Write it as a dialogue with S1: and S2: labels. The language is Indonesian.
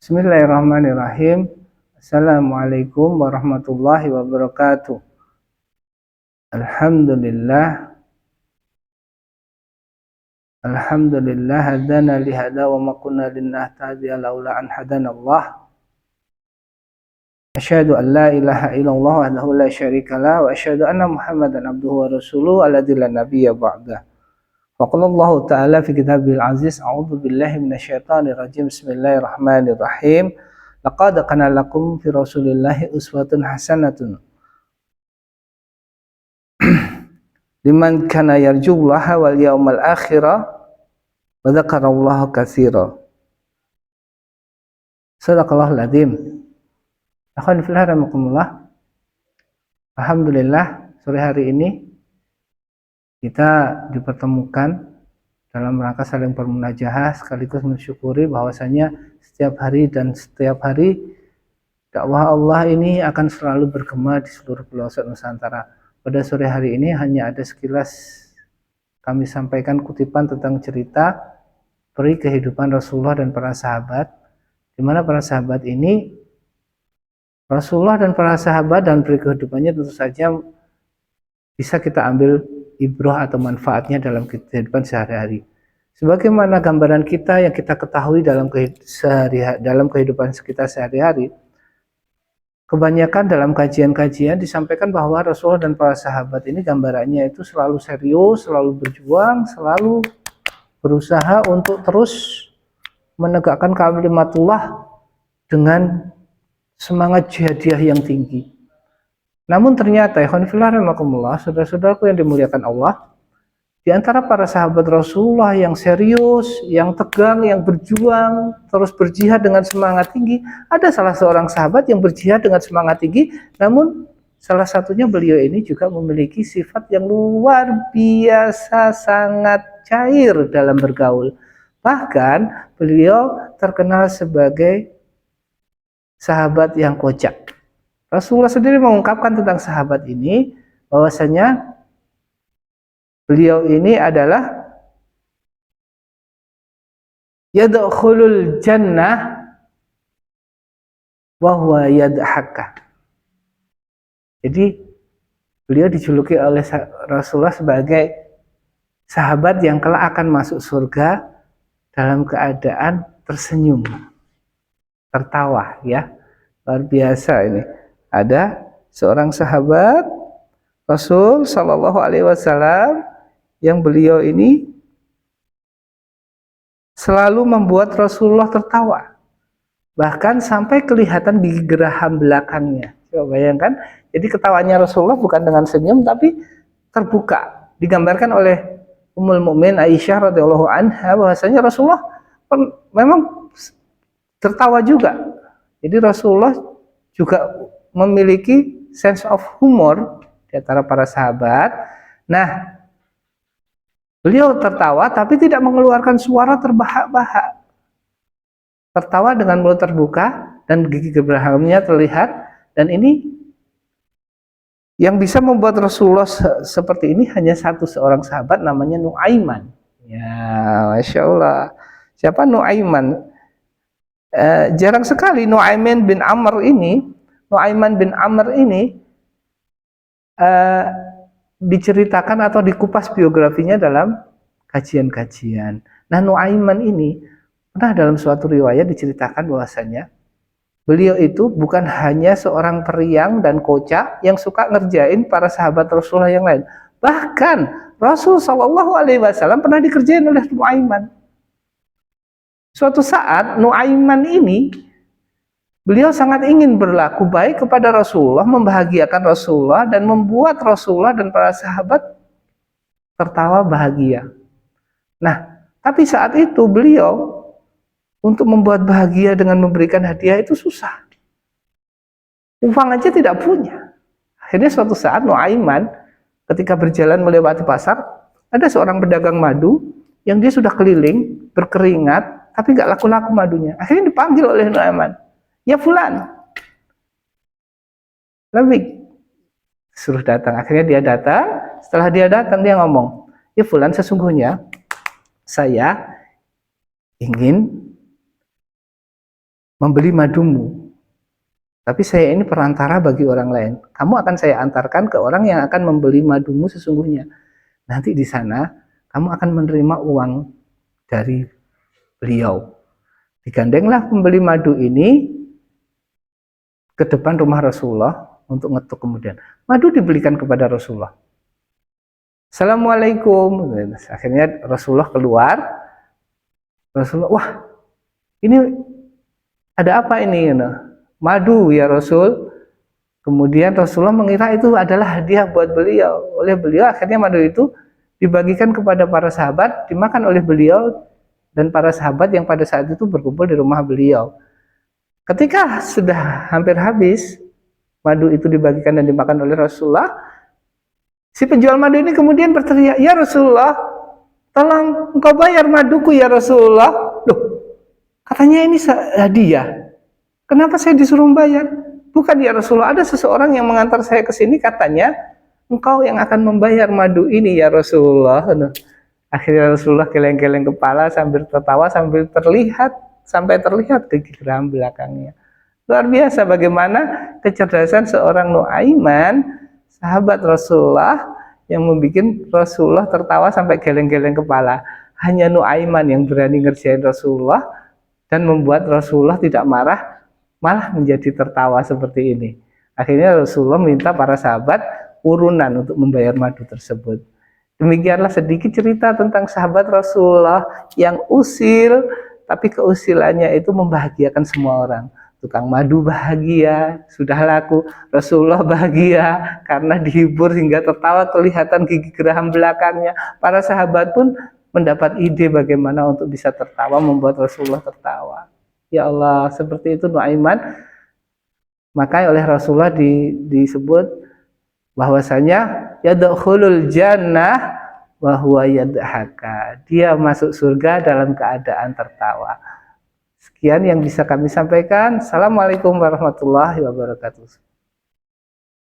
S1: Bismillahirrahmanirrahim. Assalamualaikum warahmatullahi wabarakatuh. Alhamdulillah. Alhamdulillah hadana lihada wa ma kunna linahtadiya laula an hadanallah. Asyhadu an la ilaha illallah wahdahu la syarikalah wa asyhadu anna Muhammadan abduhu wa rasuluhu alladzi la nabiyya ba'dah. Faqala Allah Ta'ala fi kitabil aziz, a'udzu billahi minasyaitonir rajim. Bismillahirrahmanirrahim. Laqad kana lakum fi Rasulillahi uswatun hasanatun liman kana yarjullaha wal yawmal akhirah wa dzakarallaha katsira. Shadaqallahul adzim. Akhwan fillah rahimakumullah. Alhamdulillah, sore hari ini kita dipertemukan dalam rangka saling bermunajah sekaligus mensyukuri bahwasanya setiap hari dakwah Allah ini akan selalu bergema di seluruh pelosok Nusantara. Pada sore hari ini hanya ada sekilas kami sampaikan kutipan tentang cerita peri kehidupan Rasulullah dan para sahabat, di mana para sahabat ini, Rasulullah dan para sahabat dan peri kehidupannya tentu saja bisa kita ambil ibrah atau manfaatnya dalam kehidupan sehari-hari. Sebagaimana gambaran kita yang kita ketahui dalam kehidupan kita sehari-hari, kebanyakan dalam kajian-kajian disampaikan bahwa Rasulullah dan para sahabat ini gambarannya itu selalu serius, selalu berjuang, selalu berusaha untuk terus menegakkan kalimatullah dengan semangat jihadiyah yang tinggi. Namun ternyata, saudara-saudaraku yang dimuliakan Allah, di antara para sahabat Rasulullah yang serius, yang tegang, yang berjuang, terus berjihad dengan semangat tinggi, ada salah seorang sahabat yang berjihad dengan semangat tinggi, namun salah satunya beliau ini juga memiliki sifat yang luar biasa, sangat cair dalam bergaul. Bahkan beliau terkenal sebagai sahabat yang kocak. Rasulullah sendiri mengungkapkan tentang sahabat ini bahwasanya beliau ini adalah yadkhulul jannah wa huwa yadhaka. Jadi beliau dijuluki oleh Rasulullah sebagai sahabat yang kelak akan masuk surga dalam keadaan tersenyum, tertawa, ya. Luar biasa ini. Ada seorang sahabat Rasul Shallallahu Alaihi Wasallam yang beliau ini selalu membuat Rasulullah tertawa, bahkan sampai kelihatan gigi geraham belakangnya. Coba bayangkan, jadi ketawanya Rasulullah bukan dengan senyum tapi terbuka. Digambarkan oleh Ummul Mukminin Aisyah radhiyallahu anha bahwasanya Rasulullah memang tertawa juga. Jadi Rasulullah juga memiliki sense of humor di antara para sahabat. Nah, beliau tertawa tapi tidak mengeluarkan suara terbahak-bahak. Tertawa dengan mulut terbuka dan gigi gerahamnya terlihat, dan ini yang bisa membuat Rasulullah seperti ini hanya seorang sahabat namanya Nuaiman. Ya, Masya Allah. Siapa Nuaiman? Jarang sekali Nuaiman bin Amr ini diceritakan atau dikupas biografinya dalam kajian-kajian. Nah, Nuaiman ini pernah dalam suatu riwayat diceritakan bahwasanya beliau itu bukan hanya seorang periang dan kocak yang suka ngerjain para sahabat Rasulullah yang lain. Bahkan Rasul Shallallahu Alaihi Wasallam pernah dikerjain oleh Nuaiman. Suatu saat Nuaiman ini beliau sangat ingin berlaku baik kepada Rasulullah, membahagiakan Rasulullah dan membuat Rasulullah dan para sahabat tertawa bahagia. Nah, tapi saat itu beliau untuk membuat bahagia dengan memberikan hadiah itu susah. Uang aja tidak punya. Akhirnya suatu saat Nuaiman ketika berjalan melewati pasar, ada seorang pedagang madu yang dia sudah keliling, berkeringat, tapi nggak laku-laku madunya. Akhirnya dipanggil oleh Nuaiman. Ya fulan, lebih suruh datang. Akhirnya dia datang. Setelah dia datang dia ngomong, ya fulan, sesungguhnya saya ingin membeli madumu. Tapi saya ini perantara bagi orang lain. Kamu akan saya antarkan ke orang yang akan membeli madumu sesungguhnya. Nanti di sana kamu akan menerima uang dari beliau. Digandenglah pembeli madu ini ke depan rumah Rasulullah untuk ngetuk kemudian. Madu dibelikan kepada Rasulullah. Assalamualaikum. Akhirnya Rasulullah keluar. Rasulullah, wah ini ada apa ini? Madu ya Rasul. Kemudian Rasulullah mengira itu adalah hadiah buat beliau. Oleh beliau akhirnya madu itu dibagikan kepada para sahabat, dimakan oleh beliau dan para sahabat yang pada saat itu berkumpul di rumah beliau. Ketika sudah hampir habis, madu itu dibagikan dan dimakan oleh Rasulullah, si penjual madu ini kemudian berteriak, "Ya Rasulullah, tolong engkau bayar maduku ya Rasulullah." Loh, katanya ini hadiah. Kenapa saya disuruh bayar? Bukan ya Rasulullah, ada seseorang yang mengantar saya ke sini, katanya engkau yang akan membayar madu ini ya Rasulullah. Akhirnya Rasulullah geleng-geleng kepala sambil tertawa sampai terlihat gigi geram belakangnya. Luar biasa bagaimana kecerdasan seorang Nuaiman, sahabat Rasulullah, yang membuat Rasulullah tertawa sampai geleng-geleng kepala. Hanya Nuaiman yang berani ngerjain Rasulullah dan membuat Rasulullah tidak marah, malah menjadi tertawa seperti ini. Akhirnya Rasulullah minta para sahabat urunan untuk membayar madu tersebut. Demikianlah sedikit cerita tentang sahabat Rasulullah yang usil, tapi keusilannya itu membahagiakan semua orang. Tukang madu bahagia, sudah laku. Rasulullah bahagia karena dihibur hingga tertawa, kelihatan gigi geraham belakangnya. Para sahabat pun mendapat ide bagaimana untuk bisa tertawa, membuat Rasulullah tertawa. Ya Allah, seperti itu Nuaiman. Maka oleh Rasulullah disebut bahwasanya yadkhulul jannah wa huwa yadhaka. Dia masuk surga dalam keadaan tertawa. Sekian yang bisa kami sampaikan. Assalamualaikum warahmatullahi wabarakatuh.